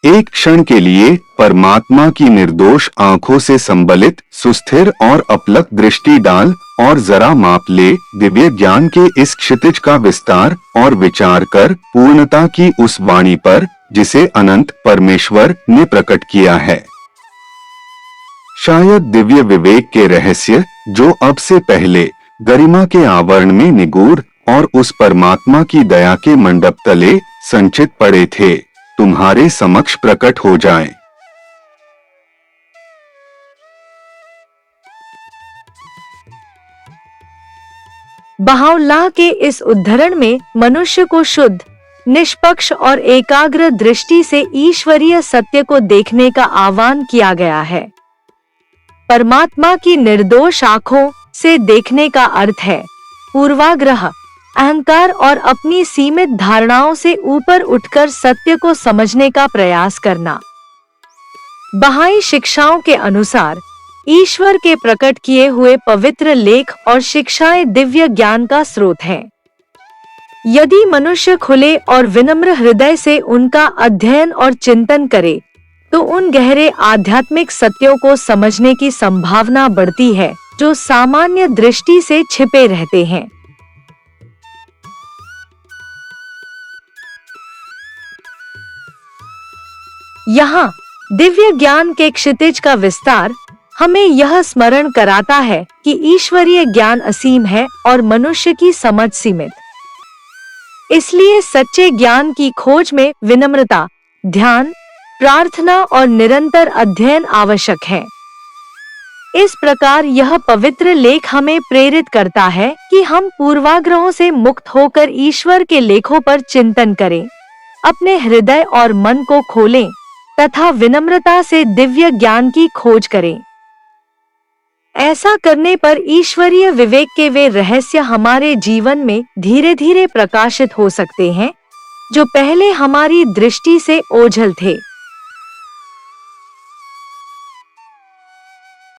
एक क्षण के लिए परमात्मा की निर्दोष आंखों से संबलित सुस्थिर और अपलक दृष्टि डाल और जरा माप ले दिव्य ज्ञान के इस क्षितिज का विस्तार और विचार कर पूर्णता की उस वाणी पर जिसे अनंत परमेश्वर ने प्रकट किया है। शायद दिव्य विवेक के रहस्य जो अब से पहले गरिमा के आवरण में निगूढ़ और उस परमात्मा की दया के मंडप तले संचित पड़े थे, तुम्हारे समक्ष प्रकट हो जाएं। बहाउल्लाह के इस उद्धरण में मनुष्य को शुद्ध, निष्पक्ष और एकाग्र दृष्टि से ईश्वरीय सत्य को देखने का आह्वान किया गया है। परमात्मा की निर्दोष आंखों से देखने का अर्थ है पूर्वाग्रह, अहंकार और अपनी सीमित धारणाओं से ऊपर उठकर सत्य को समझने का प्रयास करना। बहाई शिक्षाओं के अनुसार ईश्वर के प्रकट किए हुए पवित्र लेख और शिक्षाएं दिव्य ज्ञान का स्रोत हैं। यदि मनुष्य खुले और विनम्र हृदय से उनका अध्ययन और चिंतन करे तो उन गहरे आध्यात्मिक सत्यों को समझने की संभावना बढ़ती है जो सामान्य दृष्टि से छिपे रहते हैं। यहाँ दिव्य ज्ञान के क्षितिज का विस्तार हमें यह स्मरण कराता है कि ईश्वरीय ज्ञान असीम है और मनुष्य की समझ सीमित। इसलिए सच्चे ज्ञान की खोज में विनम्रता, ध्यान, प्रार्थना और निरंतर अध्ययन आवश्यक है। इस प्रकार यह पवित्र लेख हमें प्रेरित करता है कि हम पूर्वाग्रहों से मुक्त होकर ईश्वर के लेखों पर चिंतन करें, अपने हृदय और मन को खोलें तथा विनम्रता से दिव्य ज्ञान की खोज करें। ऐसा करने पर ईश्वरीय विवेक के वे रहस्य हमारे जीवन में धीरे धीरे प्रकाशित हो सकते हैं जो पहले हमारी दृष्टि से ओझल थे।